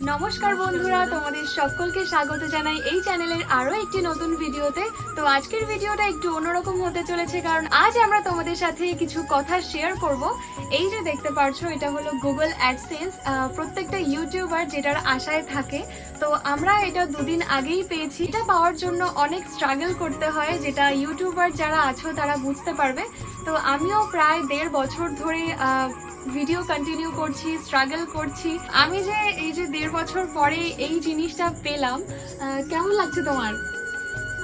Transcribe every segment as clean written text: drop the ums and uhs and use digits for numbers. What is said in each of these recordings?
নমস্কার বন্ধুরা, তোমাদের সকলকে স্বাগত জানাই এই চ্যানেলের আরো একটি নতুন ভিডিওতে। তো আজকের ভিডিওটা একটু অন্যরকম হতে চলেছে, কারণ আজ আমরা তোমাদের সাথে কিছু কথা শেয়ার করব। এই যে দেখতে পারছো, এটা হলো গুগল অ্যাডসেন্স। প্রত্যেকটা ইউটিউবার যেটার আশায় থাকে, তো আমরা এটা দুদিন আগেই পেয়েছি। এটা পাওয়ার জন্য অনেক স্ট্রাগল করতে হয়, যেটা ইউটিউবার যারা আছো তারা বুঝতে পারবে। তো আমিও প্রায় 1.5 বছর ধরে ভিডিও কন্টিনিউ করছি, স্ট্রাগল করছি। আমি যে এই যে 1.5 বছর পরে এই জিনিসটা পেলাম, কেমন লাগছে তোমার?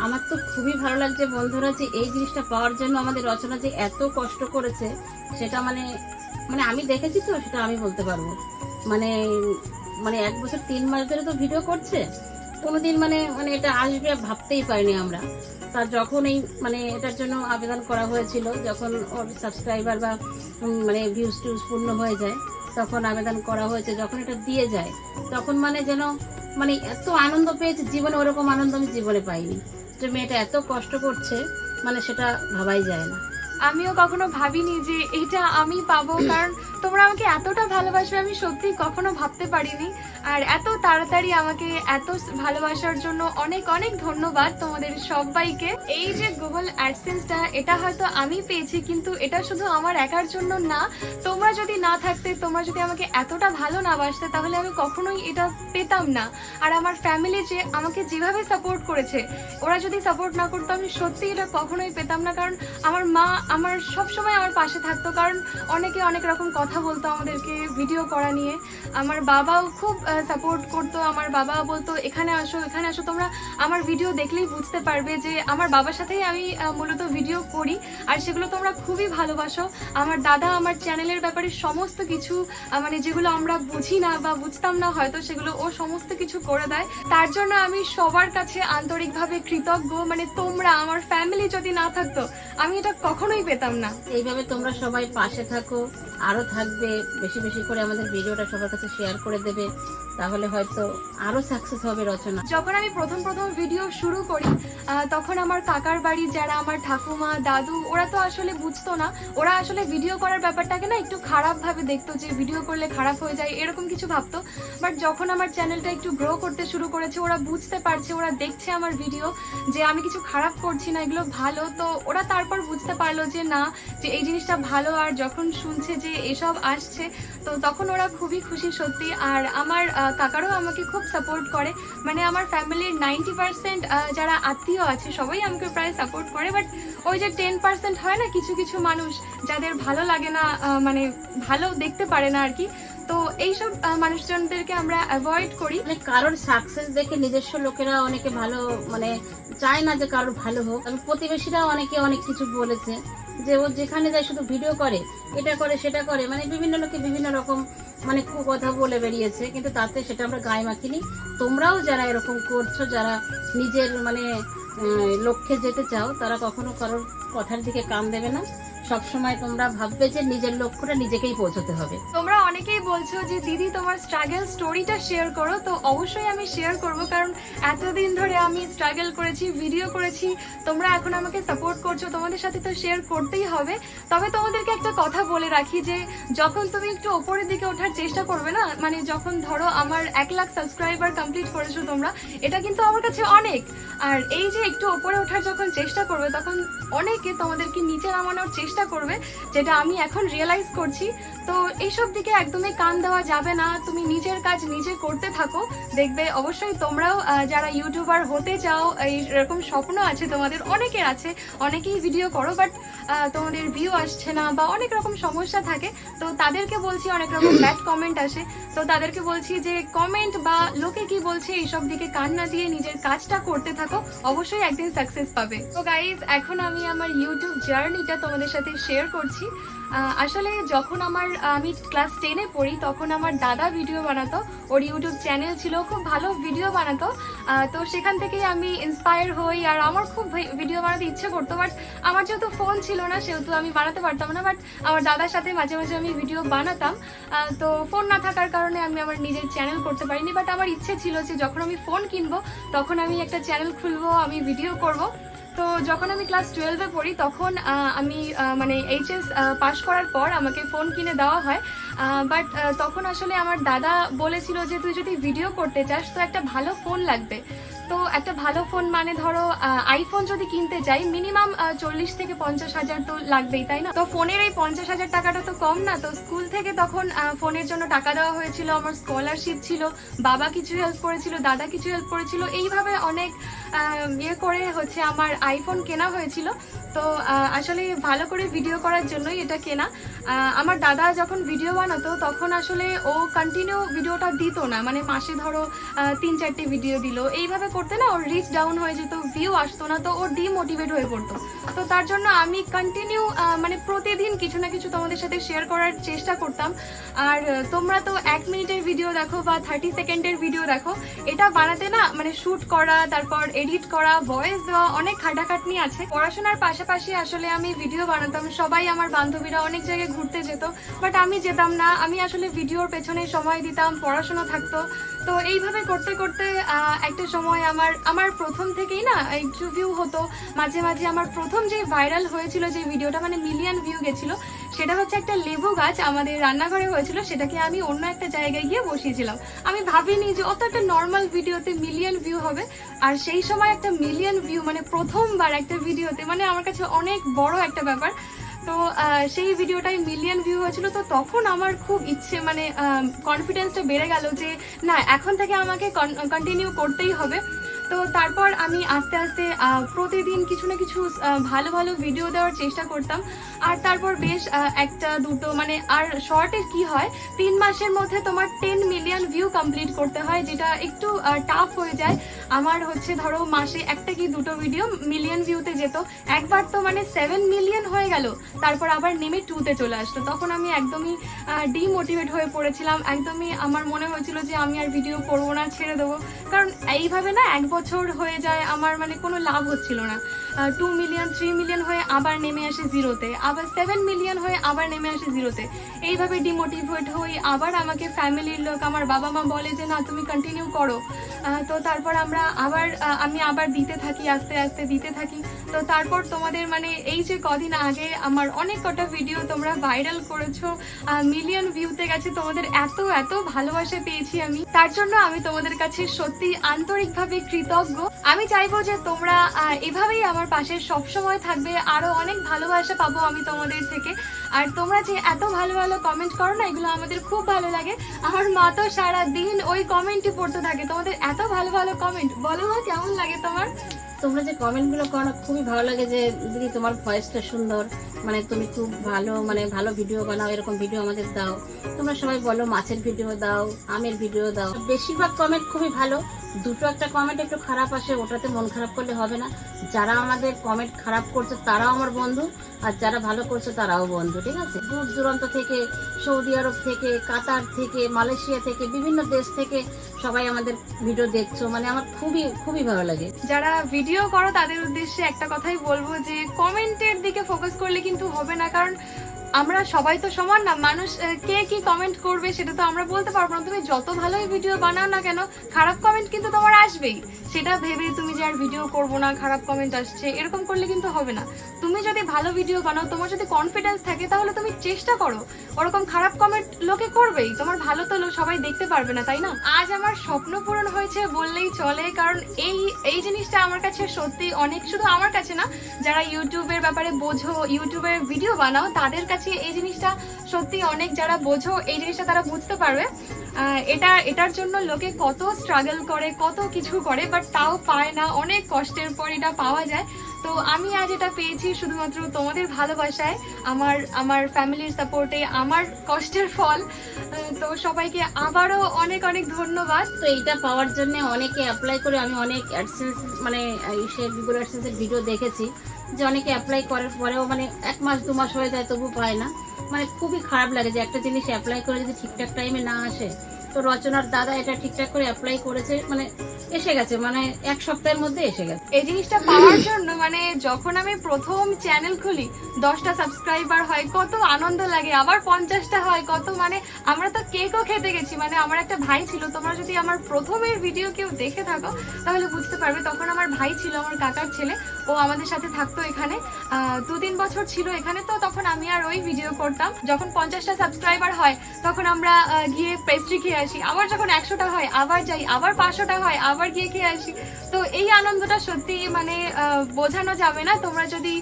আমার তো খুবই ভালো লাগছে বন্ধুরা, যে এই জিনিসটা পাওয়ার জন্য আমাদের রচনা যে এত কষ্ট করেছে সেটা মানে মানে আমি দেখেছি, তো সেটা আমি বলতে পারবো। মানে মানে 1 বছর 3 মাস ধরে তো ভিডিও করছে, কোনোদিন মানে মানে এটা আসবে ভাবতেই পারিনি আমরা। তার যখন এই মানে এটার জন্য আবেদন করা হয়েছিল, যখন ওর সাবস্ক্রাইবার বা মানে ভিউজ টিউজ পূর্ণ হয়ে যায়, তখন আবেদন করা হয়েছে, যখন এটা দিয়ে যায় তখন মানে যেন মানে এত আনন্দ পেয়েছে, জীবনে ওরকম আনন্দ আমি জীবনে পাইনি। যে মেয়েটা এত কষ্ট করছে, মানে সেটা ভাবাই যায় না। আমিও কখনো ভাবিনি যে এটা আমি পাবো, কারণ তোমরা আমাকে এতটা ভালোবাসবে আমি সত্যি কখনো ভাবতে পারিনি। আর এত তাড়াতাড়ি আমাকে এত ভালোবাসার জন্য অনেক অনেক ধন্যবাদ তোমাদের সবাইকে। এই যে গুগল অ্যাডসেন্সটা, এটা হয়তো আমি পেয়েছি, কিন্তু এটা শুধু আমার একার জন্য না। তোমরা যদি না থাকতে, তোমরা যদি আমাকে এতটা ভালো না বাসতে, তাহলে আমি কখনোই এটা পেতাম না। আর আমার ফ্যামিলি যে আমাকে যেভাবে সাপোর্ট করেছে, ওরা যদি সাপোর্ট না করতো আমি সত্যি এটা কখনোই পেতাম না। কারণ আমার মা আমার সবসময় আমার পাশে থাকতো, কারণ অনেকে অনেক রকম কথা বলতো আমাদেরকে ভিডিও করা নিয়ে। আমার বাবাও খুব সাপোর্ট করতো। আমার বাবা বলতো এখানে আসো, এখানে আসো, তোমরা আমার ভিডিও দেখলেই বুঝতে পারবে যে আমার বাবার সাথেই আমি মূলত ভিডিও করি, আর সেগুলো তোমরা খুবই ভালোবাসো। আমার দাদা আমার চ্যানেলের ব্যাপারে সমস্ত কিছু মানে যেগুলো আমরা বুঝি না বা বুঝতাম না হয়তো, সেগুলো ও সমস্ত কিছু করে দেয়। তার জন্য আমি সবার কাছে আন্তরিকভাবে কৃতজ্ঞ। মানে তোমরা, আমার ফ্যামিলি যদি না থাকতো আমি এটা কখনোই পেতাম না। এইভাবে তোমরা সবাই পাশে থাকো, আরো থাকবে, বেশি বেশি করে আমাদের ভিডিওটা সবার কাছে শেয়ার করে দেবে, তাহলে হয়তো আরো সাকসেস হবে রচনা। যখন আমি প্রথম ভিডিও শুরু করি, তখন আমার কাকার বাড়ি যারা আমার ঠাকুমা দাদু, ওরা তো আসলে বুঝতো না। ওরা আসলে ভিডিও করার ব্যাপারটাকে না একটু খারাপ ভাবে দেখতো, যে ভিডিও করলে খারাপ হয়ে যায় এরকম কিছু ভাবতো। বাট যখন আমার চ্যানেলটা একটু গ্রো করতে শুরু করেছে, ওরা বুঝতে পারছে, ওরা দেখছে আমার ভিডিও যে আমি কিছু খারাপ করছি না, এগুলো ভালো। তো ওরা তারপর বুঝতে পারলো যে না, যে এই জিনিসটা ভালো। আর যখন শুনছে যে এসব আসছে, তো তখন ওরা খুবই খুশি সত্যি। আর আমার কাকারও আমাকে খুব সাপোর্ট করে। মানে আমার ফ্যামিলির 90% যারা আত্মীয় আছে সবাই আমাকে প্রায় সাপোর্ট করে। বাট ওই যে 10% হয় না, কিছু কিছু মানুষ যাদের ভালো লাগে না, মানে ভালো দেখতে পারে না আর কি। তো এইসব মানুষজনদেরকে আমরা অ্যাভয়েড করি। মানে কারোর সাকসেস দেখে নিজস্ব লোকেরা অনেকে ভালো মানে চায় না যে কারোর ভালো হোক। আমি প্রতিবেশীরা অনেকে অনেক কিছু বলেছে, যে ও যেখানে যায় শুধু ভিডিও করে, এটা করে সেটা করে, মানে বিভিন্ন লোকে বিভিন্ন রকম মানে কথা বলে বেরিয়েছে, কিন্তু তাতে সেটা আমরা গায়ে মাখিনি। তোমরাও যারা এরকম করছো, যারা নিজের মানে লক্ষ্যে যেতে চাও, তারা কখনো কারোর কথার দিকে কান দেবে না। সবসময় তোমরা ভাববে যে নিজের লক্ষ্যটা নিজেকেই পৌঁছতে হবে। তোমরা অনেকেই বলছো যে দিদি তোমার স্ট্রাগল স্টোরিটা শেয়ার করো, তো অবশ্যই আমি শেয়ার করব, কারণ এতদিন ধরে আমি স্ট্রাগল করেছি, ভিডিও করেছি, তোমরা এখন আমাকে সাপোর্ট করছো, তোমাদের সাথে তো শেয়ার করতেই হবে। তবে তোমাদেরকে একটা কথা বলে রাখি, যে যখন তুমি একটু ওপরের দিকে ওঠার চেষ্টা করবে না, মানে যখন ধরো আমার 1 লাখ সাবস্ক্রাইবার কমপ্লিট করেছো তোমরা, এটা কিন্তু আমার কাছে অনেক। আর এই যে একটু ওপরে ওঠার যখন চেষ্টা করবে, তখন অনেকে তোমাদেরকে নিচে নামানোর চেষ্টা করবে, যেটা আমি এখন রিয়েলাইজ করছি। তো এইসব দিকে একদমই কান দেওয়া যাবে না। তুমি নিজের কাজ নিজে করতে থাকো, দেখবে অবশ্যই তোমরাও যারা ইউটিউবার হতে চাও, এরকম স্বপ্ন আছে তোমাদের, অনেকের আছে, অনেকেই ভিডিও করো, বাট তোমাদের ভিউ আসছে না বা অনেক রকম সমস্যা থাকে। তো তাদেরকে বলছি, অনেক রকম ব্যাড কমেন্ট আসে, তো তাদেরকে বলছি যে কমেন্ট বা লোকে কি বলছে এইসব দিকে কান না দিয়ে নিজের কাজটা করতে থাকো, অবশ্যই একদিন সাকসেস পাবে। তো গাইজ, এখন আমি আমার ইউটিউব জার্নিটা তোমাদের সাথে শেয়ার করছি। আসলে যখন আমি ক্লাস 10-এ পড়ি, তখন আমার দাদা ভিডিও বানাতো, ওর ইউটিউব চ্যানেল ছিল, খুব ভালো ভিডিও বানাতো। তো সেখান থেকেই আমি ইন্সপায়ার হই, আর আমার খুব ভিডিও বানাতে ইচ্ছে করতো। বাট আমার যেহেতু ফোন ছিল না, সেহেতু আমি বানাতে পারতাম না। বাট আমার দাদার সাথে মাঝে মাঝে আমি ভিডিও বানাতাম। তো ফোন না থাকার কারণে আমি আমার নিজের চ্যানেল করতে পারিনি। বাট আমার ইচ্ছে ছিল যে যখন আমি ফোন কিনবো, তখন আমি একটা চ্যানেল খুলবো, আমি ভিডিও করব। তো যখন আমি ক্লাস 12-এ পড়ি তখন আমি মানে এইচএস পাশ করার পর আমাকে ফোন কিনে দেওয়া হয়। বাট তখন আসলে আমার দাদা বলেছিল যে তুই যদি ভিডিও করতে চাস তো একটা ভালো ফোন লাগবে। তো একটা ভালো ফোন মানে ধরো আইফোন যদি কিনতে যাই মিনিমাম 40 থেকে 50 হাজার তো লাগবেই, তাই না? তো ফোনের এই 50 হাজার টাকাটা তো কম না। তো স্কুল থেকে তখন ফোনের জন্য টাকা দেওয়া হয়েছিল, আমার স্কলারশিপ ছিল, বাবা কিছু হেল্প করেছিল, দাদা কিছু হেল্প করেছিল, এইভাবে অনেক ইয়ে করে হচ্ছে আমার আইফোন কেনা হয়েছিল। তো আসলে ভালো করে ভিডিও করার জন্যই এটা কেনা। আমার দাদা যখন ভিডিও বানাতো তখন আসলে ও কন্টিনিউ ভিডিওটা দিত না, মানে মাসে ধরো 3-4টে ভিডিও দিল, এইভাবে করতে না ওর রিচ ডাউন হয়ে যেত, ভিউ আসতো না, তো ও ডিমোটিভেট হয়ে পড়তো। তো তার জন্য আমি কন্টিনিউ মানে প্রতিদিন কিছু না কিছু তোমাদের সাথে শেয়ার করার চেষ্টা করতাম। আর তোমরা তো 1 মিনিটের ভিডিও দেখো বা 30 সেকেন্ডের ভিডিও দেখো, এটা বানাতে না মানে শুট করা, তারপর এডিট করা, ভয়েস দেওয়া, অনেক খাটাখাটনি আছে। পড়াশোনার পাশাপাশি আসলে আমি ভিডিও বানাতাম। সবাই আমার বান্ধবীরা অনেক জায়গায় ঘুরতে যেত, বাট আমি যেতাম না। আমি আসলে ভিডিওর পেছনে সময় দিতাম, পড়াশোনা থাকতো। তো এইভাবে করতে করতে একটা সময় আমার প্রথম থেকেই না একটু ভিউ হতো মাঝে মাঝে। আমার প্রথম যে ভাইরাল হয়েছিল যে ভিডিওটা, মানে মিলিয়ন ভিউ গেছিল, সেটা হচ্ছে একটা লেবু গাছ আমাদের রান্নাঘরে হয়েছিল, সেটাকে আমি অন্য একটা জায়গায় গিয়ে বসিয়েছিলাম। আমি ভাবিনি যে অত একটা নর্মাল ভিডিওতে মিলিয়ন ভিউ হবে। আর সেই সময় একটা মিলিয়ন ভিউ মানে প্রথমবার একটা ভিডিওতে, মানে আমার কাছে অনেক বড় একটা ব্যাপার। তো সেই ভিডিওটাই মিলিয়ন ভিউ হয়েছিল। তো তখন আমার খুব ইচ্ছে, মানে কনফিডেন্সটা বেড়ে গেল যে না, এখন থেকে আমাকে কন্টিনিউ করতেই হবে। তো তারপর আমি আস্তে আস্তে প্রতিদিন কিছু না কিছু ভালো ভালো ভিডিও দেওয়ার চেষ্টা করতাম। আর তারপর বেশ একটা দুটো মানে, আর শর্টে কি হয় 3 মাসের মধ্যে তোমার 10 মিলিয়ন ভিউ কমপ্লিট করতে হয়, যেটা একটু টাফ হয়ে যায়। আমার হচ্ছে ধরো মাসে একটা কি দুটো ভিডিও মিলিয়ন ভিউতে যেত। একবার তো মানে 7 মিলিয়ন হয়ে গেল, তারপর আবার নেমে 2-তে চলে আসতো। তখন আমি একদমই ডিমোটিভেট হয়ে পড়েছিলাম, একদমই আমার মনে হয়েছিল যে আমি আর ভিডিও করবো না, ছেড়ে দেবো। কারণ এইভাবে না 1 বছর হয়ে যায়, আমার মানে কোনো লাভ হচ্ছিল না। 2 মিলিয়ন 3 মিলিয়ন হয়ে আবার নেমে আসে 0-তে, আবার 7 মিলিয়ন হয়ে আবার নেমে আসে 0-তে। এইভাবে ডিমোটিভেট হই। আবার আমাকে ফ্যামিলির লোক, আমার বাবা মা বলে যে না, তুমি কন্টিনিউ করো। তো তারপর আমি আবার দিতে থাকি, আস্তে আস্তে দিতে থাকি। তো তারপর তোমাদের মানে এই যে কদিন আগে আমার অনেক কটা ভিডিও তোমরা ভাইরাল করেছো, মিলিয়ন ভিউতে গেছে, তোমাদের এত এত ভালোবাসা পেয়েছি আমি। তার জন্য আমি তোমাদের কাছে সত্যি আন্তরিকভাবে কৃতজ্ঞ। আমি চাইবো যে তোমরা এভাবেই আমার পাশে সবসময় থাকবে, আরো অনেক ভালোবাসা পাবো আমি তোমাদের থেকে। আর তোমরা যে এত ভালো ভালো কমেন্ট করো না, এগুলো আমাদের খুব ভালো লাগে। আমার মা তো সারা দিন ওই কমেন্টই পড়তে থাকে। তোমাদের এত ভালো ভালো কমেন্ট, বলো মা কেমন লাগে তোমার? তোমরা যে কমেন্টগুলো করো খুবই ভালো লাগে, যে দিদি তোমার ভয়েসটা সুন্দর, মানে তুমি খুব ভালো, মানে ভালো ভিডিও বানাও, এরকম ভিডিও আমাদের দাও। তোমরা সবাই বলো মাছের ভিডিও দাও, আমের ভিডিও দাও। বেশিরভাগ কমেন্ট খুবই ভালো। দুটো একটা কমেন্ট একটু খারাপ আসে, ওটাতে মন খারাপ করলে হবে না। যারা আমাদের কমেন্ট খারাপ করছে তারাও আমার বন্ধু, আর যারা ভালো করছে তারাও বন্ধু, ঠিক আছে? দূর দূরান্ত থেকে, সৌদি আরব থেকে, কাতার থেকে, মালয়েশিয়া থেকে, বিভিন্ন দেশ থেকে সবাই আমাদের ভিডিও দেখছো, মানে আমার খুবই খুবই ভালো লাগে। যারা ভিডিও করো তাদের উদ্দেশ্যে একটা কথাই বলবো যে কমেন্টের দিকে ফোকাস করলে কিন্তু হবে না। কারণ আমরা সবাই তো সমান না, মানুষ কে কি কমেন্ট করবে সেটা তো আমরা বলতে পারবো না। তুমি যত ভালোই ভিডিও বানাও না কেন, খারাপ কমেন্ট কিন্তু তোমার আসবেই। সেটা ভেবে তুমি যে আর ভিডিও করবো না, খারাপ কমেন্ট আসছে, এরকম করলে কিন্তু হবে না। তুমি যদি ভালো ভিডিও বানাও, তোমার যদি কনফিডেন্স থাকে, তাহলে তুমি চেষ্টা করো। ওরকম খারাপ কমেন্ট লোকে করবেই, তোমার ভালো তো সবাই দেখতে পারবে না, তাই না? আজ আমার স্বপ্ন পূরণ হয়েছে বললেই চলে। কারণ এই জিনিসটা আমার কাছে সত্যি অনেক, শুধু আমার কাছে না, যারা ইউটিউবের ব্যাপারে বোঝো, ইউটিউবের ভিডিও বানাও, তাদের কাছে এই জিনিসটা সত্যি অনেক, যারা বোঝো এই জিনিসটা তারা বুঝতে পারবে। এটার জন্য লোকে কত স্ট্রাগল করে, কত কিছু করে, বাট তাও পায় না। অনেক কষ্টের পর এটা পাওয়া যায়। তো আমি আজ এটা পেয়েছি শুধুমাত্র তোমাদের ভালোবাসায়, আমার ফ্যামিলির সাপোর্টে, আমার কষ্টের ফল। তো সবাইকে আবারও অনেক অনেক ধন্যবাদ। তো এইটা পাওয়ার জন্য অনেকে অ্যাপ্লাই করে, আমি অনেক অ্যাডসেন্স মানে গুগল অ্যাডসেন্সের ভিডিও দেখেছি যে অনেকে অ্যাপ্লাই করার পরেও মানে 1 মাস 2 মাস হয়ে যায় তবু পায় না। মানে খুবই খারাপ লাগে যে একটা জিনিস অ্যাপ্লাই করে যদি ঠিকঠাক টাইমে না আসে। তো রচনার দাদা এটা ঠিকঠাক করে অ্যাপ্লাই করেছে, মানে এসে গেছে, মানে 1 সপ্তাহের মধ্যে এসে গেছে। এই জিনিসটা পাওয়ার জন্য মানে যখন আমি প্রথম চ্যানেল খুলি 10টা সাবস্ক্রাইবার হয় কত আনন্দ লাগে, আবার 50টা হয় কত, মানে আমরা তো কেকও খেতে গেছি। মানে আমার একটা ভাই ছিল, তোমরা যদি আমার প্রথমের ভিডিও কেউ দেখে থাকো তাহলে বুঝতে পারবে, তখন আমার ভাই ছিল, আমার কাকার ছেলে, ও আমাদের সাথে থাকতো এখানে 2-3 বছর ছিল এখানে। তো তখন আমি আর ওই ভিডিও করতাম। যখন 50টা সাবস্ক্রাইবার হয় তখন আমরা গিয়ে পেস্ট্রি খেয়ে আসি, আবার যখন 100টা হয় আবার যাই, আবার 500টা হয় আবার গিয়ে খেয়ে আসি। তো এই আনন্দটা সত্যি মানে বোঝানো যাবে না। তোমরা যদি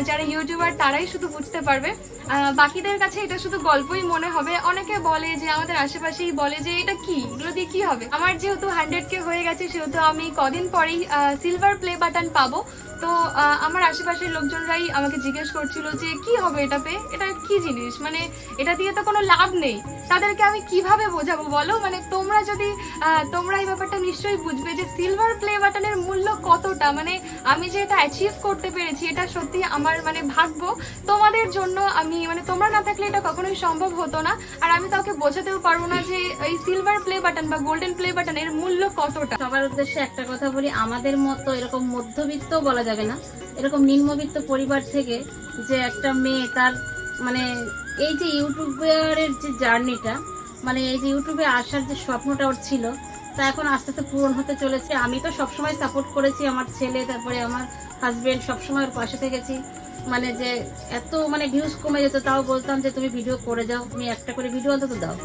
যারা ইউটিউবার তারাই শুধু বুঝতে পারবে, বাকিদের কাছে এটা শুধু গল্পই মনে হবে। অনেকে বলে যে আমাদের আশেপাশেই বলে যে এটা কি, এগুলো দিয়ে কি হবে। আমার যেহেতু 100K হয়ে গেছে সেহেতু আমি কদিন পরেই সিলভার প্লে বাটন পাবো। তো আমার আশেপাশের লোকজনরাই আমাকে জিজ্ঞেস করছিল যে কি হবে এটা পেয়ে, এটা কি জিনিস, মানে এটা দিয়ে তো কোনো লাভ নেই। তাদেরকে আমি কিভাবে বোঝাবো বলো? মানে তোমরা যদি তোমরা এই ব্যাপারটা নিশ্চয়ই বুঝবে যে সিলভার প্লে বাটনের মূল্য কতটা। মানে আমি যে এটা অ্যাচিভ করতে পেরেছি এটা সত্যি আমার মানে ভাগ্য। তোমাদের জন্য আমি মানে তোমরা না থাকলে এটা কখনোই সম্ভব হতো না। আর আমি কাউকে বোঝাতেও পারবো না যে এই সিলভার প্লে বাটন বা গোল্ডেন প্লে বাটনের মূল্য কতটা। সবার উদ্দেশ্যে একটা কথা বলি, আমাদের মতো এরকম মধ্যবিত্ত বলা যাবে না, এরকম নিম্নবিত্ত পরিবার থেকে যে একটা মেয়ে তার মানে এই যে ইউটিউবের যে জার্নিটা, মানে এই যে ইউটিউবে আসার যে স্বপ্নটা ওর ছিল তা এখন আস্তে আস্তে পূরণ হতে চলেছে। আমি তো সবসময় সাপোর্ট করেছি, আমার ছেলে তারপরে আমার হাজবেন্ড সবসময় ওর পাশে থেকেছি। মানে যে এত মানে ভিউজ কমে যেত তাও বলতাম যে তুমি ভিডিও করে যাও, তুমি একটা করে ভিডিও অন্তত দাও।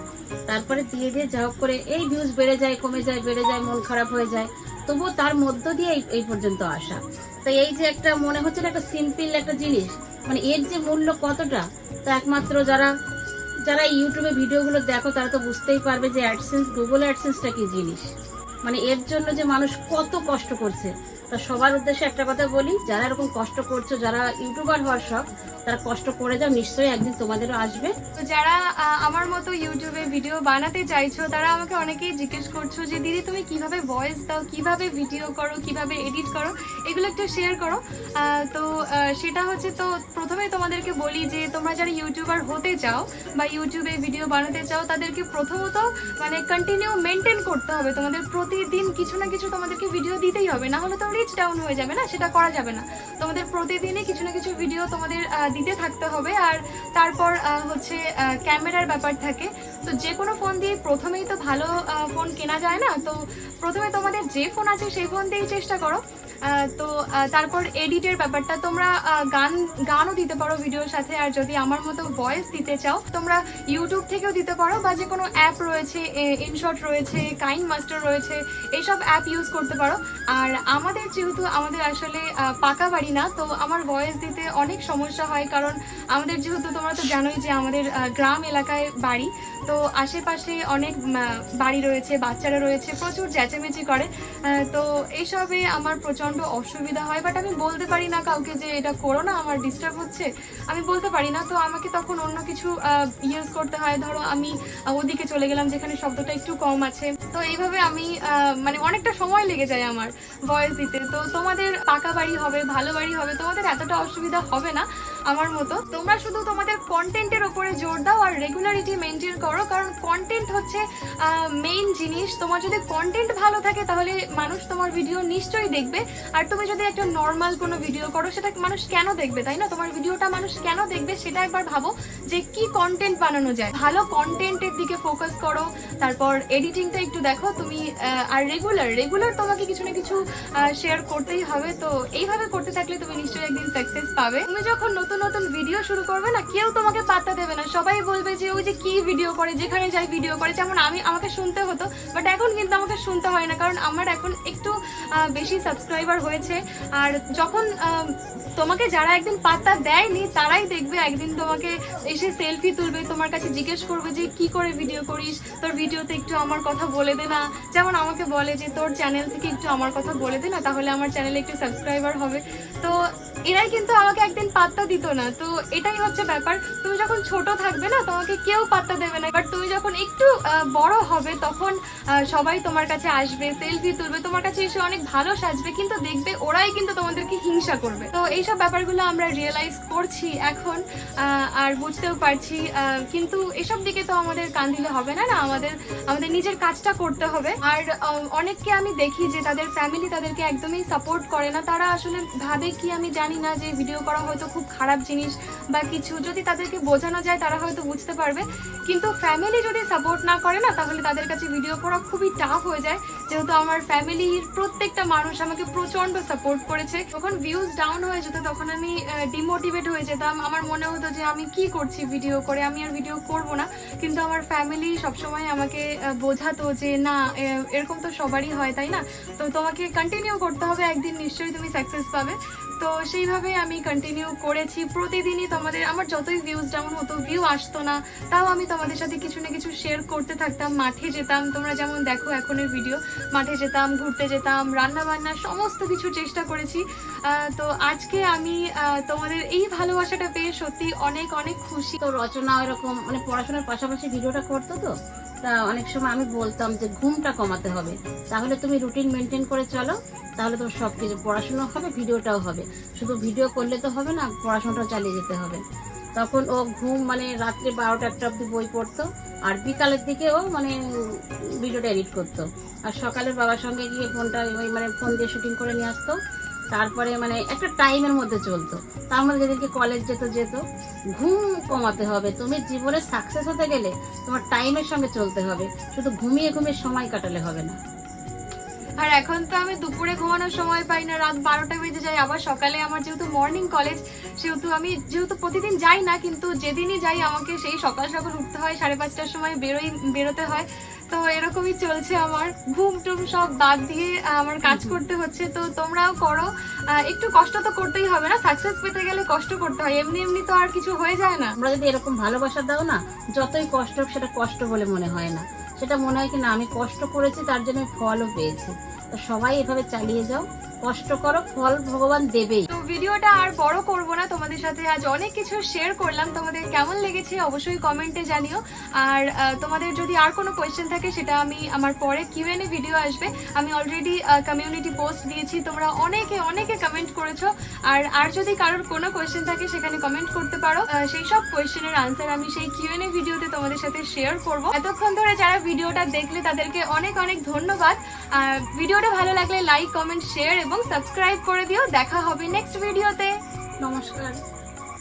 তারপরে দিয়ে দিয়ে যা হোক করে এই ভিউজ বেড়ে যায়, কমে যায়, বেড়ে যায়, মন খারাপ হয়ে যায়, তবুও তার মধ্য দিয়ে এই পর্যন্ত আসা। তো এই যে একটা মনে হচ্ছে না একটা সিম্পল একটা জিনিস, মানে এর যে মূল্য কতটা তা একমাত্র যারা যারা ইউটিউবে ভিডিওগুলো দেখো তারা তো বুঝতেই পারবে যে অ্যাডসেন্স, গুগল অ্যাডসেন্সটা কি জিনিস, মানে এর জন্য যে মানুষ কত কষ্ট করছে। তা সবার উদ্দেশ্যে একটা কথা বলি, যারা এরকম কষ্ট করছো, যারা ইউটিউবার হওয়ার শখ, তারা কষ্ট করে যাও, নিশ্চয়ই একদিন তোমাদেরও আসবে। তো যারা আমার মতো ইউটিউবে ভিডিও বানাতে চাইছো তারা আমাকে অনেকেই জিজ্ঞেস করছো যে দিদি তুমি কিভাবে ভয়েস দাও, কিভাবে ভিডিও করো, কিভাবে এডিট করো, এগুলো একটু শেয়ার করো। তো সেটা হচ্ছে, তো প্রথমে তোমাদেরকে বলি যে তোমরা যারা ইউটিউবার হতে চাও বা ইউটিউবে ভিডিও বানাতে চাও তাদেরকে প্রথমত মানে কন্টিনিউ মেনটেন করতে হবে। তোমাদের প্রতিদিন কিছু না কিছু তোমাদেরকে ভিডিও দিতেই হবে, না হলে তো রিচ ডাউন হয়ে যাবে না, সেটা করা যাবে না। তোমাদের প্রতিদিনই কিছু না কিছু ভিডিও তোমাদের দিতে থাকতে হবে। আর তারপর হচ্ছে ক্যামেরার ব্যাপার থাকে। তো যে কোনো ফোন দিয়ে প্রথমেই তো ভালো ফোন কেনা যায় না, তো প্রথমে তোমাদের যে ফোন আছে সেই ফোন দিয়েই চেষ্টা করো। তো তারপর এডিটের ব্যাপারটা, তোমরা গানও দিতে পারো ভিডিওর সাথে। আর যদি আমার মতো ভয়েস দিতে চাও তোমরা ইউটিউব থেকেও দিতে পারো, বা যে কোনো অ্যাপ রয়েছে, ইনশট রয়েছে, কাইন মাস্টার রয়েছে, এইসব অ্যাপ ইউজ করতে পারো। আর আমাদের যেহেতু আমাদের আসলে পাকা বাড়ি না, তো আমার ভয়েস দিতে অনেক সমস্যা হয়, কারণ আমাদের যেহেতু তোমরা তো জানোই যে আমাদের গ্রাম এলাকায় বাড়ি, তো আশেপাশে অনেক বাড়ি রয়েছে, বাচ্চারা রয়েছে, প্রচুর চেঁচামেচি করে। তো এইসবে আমার প্রচন্ড অসুবিধা হয়। বাট আমি বলতে পারি না কাউকে যে এটা করো না, আমার ডিস্টার্ব হচ্ছে, আমি বলতে পারি না। তো আমাকে তখন অন্য কিছু ইউজ করতে হয়। ধরো আমি ওদিকে চলে গেলাম যেখানে শব্দটা একটু কম আছে, তো এইভাবে আমি মানে অনেকটা সময় লেগে যায় আমার ভয়েস দিতে। তো তোমাদের পাকা বাড়ি হবে, ভালো বাড়ি হবে, তোমাদের এতটা অসুবিধা হবে না আমার মতো। তোমরা শুধু তোমাদের কন্টেন্টের ওপরে জোর দাও আর রেগুলারিটি মেনটেন করো, কারণ কন্টেন্ট হচ্ছে মেইন জিনিস। তোমার যদি কন্টেন্ট ভালো থাকে তাহলে মানুষ তোমার ভিডিও নিশ্চয়ই দেখবে। আর তুমি যদি একটা নর্মাল কোনো ভিডিও করো সেটা মানুষ কেন দেখবে, তাই না? তোমার ভিডিওটা মানুষ কেন দেখবে সেটা একবার ভাবো যে কি কন্টেন্ট বানানো যায়। ভালো কন্টেন্টের দিকে ফোকাস করো, তারপর এডিটিংটা একটু দেখো তুমি। আর রেগুলার তোমাকে কিছু না কিছু শেয়ার করতেই হবে। তো এইভাবে করতে থাকলে তুমি নিশ্চয়ই একদিন সাকসেস পাবে। তুমি যখন নতুন নতুন ভিডিও শুরু করবে না, কেউ তোমাকে পাত্তা দেবে না, সবাই বলবে যে ওই যে কি ভিডিও করে, যেখানে যাই ভিডিও করে। যেমন আমাকে শুনতে হতো, বাট এখন কিন্তু আমাকে শুনতে হয় না, কারণ আমার এখন একটু বেশি সাবস্ক্রাইবার হয়েছে। আর যখন তোমাকে যারা একদিন পাত্তা দেয়নি তারাই দেখবে একদিন তোমাকে এসে সেলফি তুলবে, তোমার কাছে জিজ্ঞেস করবে যে কি করে ভিডিও করিস, তোর ভিডিওতে একটু আমার কথা বলে দে না। যেমন আমাকে বলে যে তোর চ্যানেল থেকে একটু আমার কথা বলে দে না, তাহলে আমার চ্যানেলে একটু সাবস্ক্রাইবার হবে। তো এরাই কিন্তু আমাকে একদিন পাত্তা দিবে। চিনতো না। তো এটাই হচ্ছে ব্যাপার, তুমি যখন ছোট থাকবে না তোমাকে কেউ পাত্তা দেবে না, বাট তুমি যখন একটু বড় হবে তখন সবাই তোমার কাছে আসবে, সেলফি তুলবে, তোমার কাছে এসে অনেক ভালো সাজবে, কিন্তু দেখবে ওরাই কিন্তু তোমাদেরকে হিংসা করবে। তো এইসব ব্যাপারগুলো আমরা রিয়েলাইজ করছি এখন, আর বুঝতেও পারছি, কিন্তু এসব দিকে তো আমাদের কান দিলে হবে না, আমাদের নিজের কাজটা করতে হবে। আর অনেককে আমি দেখি যে তাদের ফ্যামিলি তাদেরকে একদমই সাপোর্ট করে না, তারা আসলে ভাবে কি আমি জানি না যে ভিডিও করা হয়তো খুব খারাপ জিনিস বা কিছু, যদি তাদেরকে বোঝানো যায় তারা হয়তো বুঝতে পারবে, কিন্তু ফ্যামিলি যদি সাপোর্ট না করে না তাহলে তাদের কাছে ভিডিও করা খুবই টাফ হয়ে যায়। যেহেতু আমার ফ্যামিলির প্রত্যেকটা মানুষ আমাকে প্রচন্ড সাপোর্ট করেছে, যখন ভিউজ ডাউন হয়ে যেত তখন আমি ডিমোটিভেট হয়ে যেতাম, আমার মনে হতো যে আমি কি করছি ভিডিও করে, আমি আর ভিডিও করব না। কিন্তু আমার ফ্যামিলি সবসময় আমাকে বোঝাতো যে না, এরকম তো সবারই হয় তাই না, তো তোমাকে কন্টিনিউ করতে হবে, একদিন নিশ্চয়ই তুমি সাকসেস পাবে। তো সেইভাবে আমি কন্টিনিউ করেছি, প্রতিদিনই আমার যতই ভিউজ ডাউন হতো, ভিউ আসতো না, তাও আমি তোমাদের সাথে কিছু না কিছু শেয়ার করতে থাকতাম, মাঠে যেতাম, তোমরা যেমন দেখো এখনের ভিডিও, মাঠে যেতাম, ঘুরতে যেতাম, রান্না বান্না সমস্ত কিছু চেষ্টা করেছি। তো আজকে আমি তোমাদের এই ভালোবাসাটা পেয়ে সত্যি অনেক অনেক খুশি। তো রচনা এরকম মানে পড়াশোনার পাশাপাশি ভিডিওটা করতো, তো তা অনেক সময় আমি বলতাম যে ঘুমটা কমাতে হবে, তাহলে তুমি রুটিন মেনটেন করে চলো, তাহলে তোমার সব কিছু পড়াশোনা হবে, ভিডিওটাও হবে। শুধু ভিডিও করলে তো হবে না, পড়াশোনাটা চালিয়ে যেতে হবে। তখন ও ঘুম মানে রাত্রে 12টা-1টা অব্দি বই পড়তো, আর বিকালের দিকে ও মানে ভিডিওটা এডিট করতো, আর সকালে বাবার সঙ্গে গিয়ে ফোনটা মানে ফোন দিয়ে শুটিং করে নিয়ে আসতো। তারপরে মানে একটা টাইমের মধ্যে চলতো, তার মধ্যে যেদিনকে কলেজ যেত। ঘুম কমাতে হবে, তুমি জীবনে সাকসেস হতে গেলে তোমার টাইমের সঙ্গে চলতে হবে, শুধু ঘুমিয়ে সময় কাটালে হবে না। আর এখন তো আমি দুপুরে ঘুমানোর সময় পাই না, রাত 12টা বেজে যায়, আবার সকালে আমার যেহেতু মর্নিং কলেজ, সেহেতু আমি প্রতিদিন যাই না, কিন্তু যেদিনই যাই আমাকে সেই সকাল সকাল উঠতে হয়, 5:30টার সময় বেরোতে হয়। তো এরকমই চলছে আমার, ঘুম টুম সব বাদ দিয়ে আমার কাজ করতে হচ্ছে। তো তোমরাও করো, একটু কষ্ট তো করতেই হবে না, সাকসেস পেতে গেলে কষ্ট করতে হয়, এমনি এমনি তো আর কিছু হয়ে যায় না। তোমরা যদি এরকম ভালোবাসা দাও না, যতই কষ্ট হোক সেটা কষ্ট বলে মনে হয় না, সেটা মনে হয় কি না আমি কষ্ট করেছি, তার জন্য ফলও পেয়েছি। তো সবাই এভাবে চালিয়ে যাও, কষ্ট করো, ফল ভগবান দেবেই। তো ভিডিওটা আর বড় করব না, তোমাদের সাথে আজ অনেক কিছু শেয়ার করলাম, তোমাদের কেমন লেগেছে অবশ্যই কমেন্টে জানিও। আর তোমাদের যদি আর কোনো কোয়েশ্চেন থাকে সেটা আমি আমার পরে কিউএনএ ভিডিও আসবে, আমি অলরেডি কমিউনিটি পোস্ট দিয়েছি, তোমরা অনেকে কমেন্ট করেছো। আর যদি কারোর কোনো কোয়েশ্চেন থাকে সেখানে কমেন্ট করতে পারো, সেই সব কোয়েশ্চেনের আনসার আমি সেই কিউএনএ ভিডিওতে তোমাদের সাথে শেয়ার করব। এতক্ষণ ধরে যারা ভিডিওটা দেখলে তাদেরকে অনেক ধন্যবাদ। ভিডিওটা ভালো লাগলে লাইক, কমেন্ট, শেয়ার এবং সাবস্ক্রাইব করে দিও। দেখা হবে নেক্সট ভিডিওতে। নমস্কার।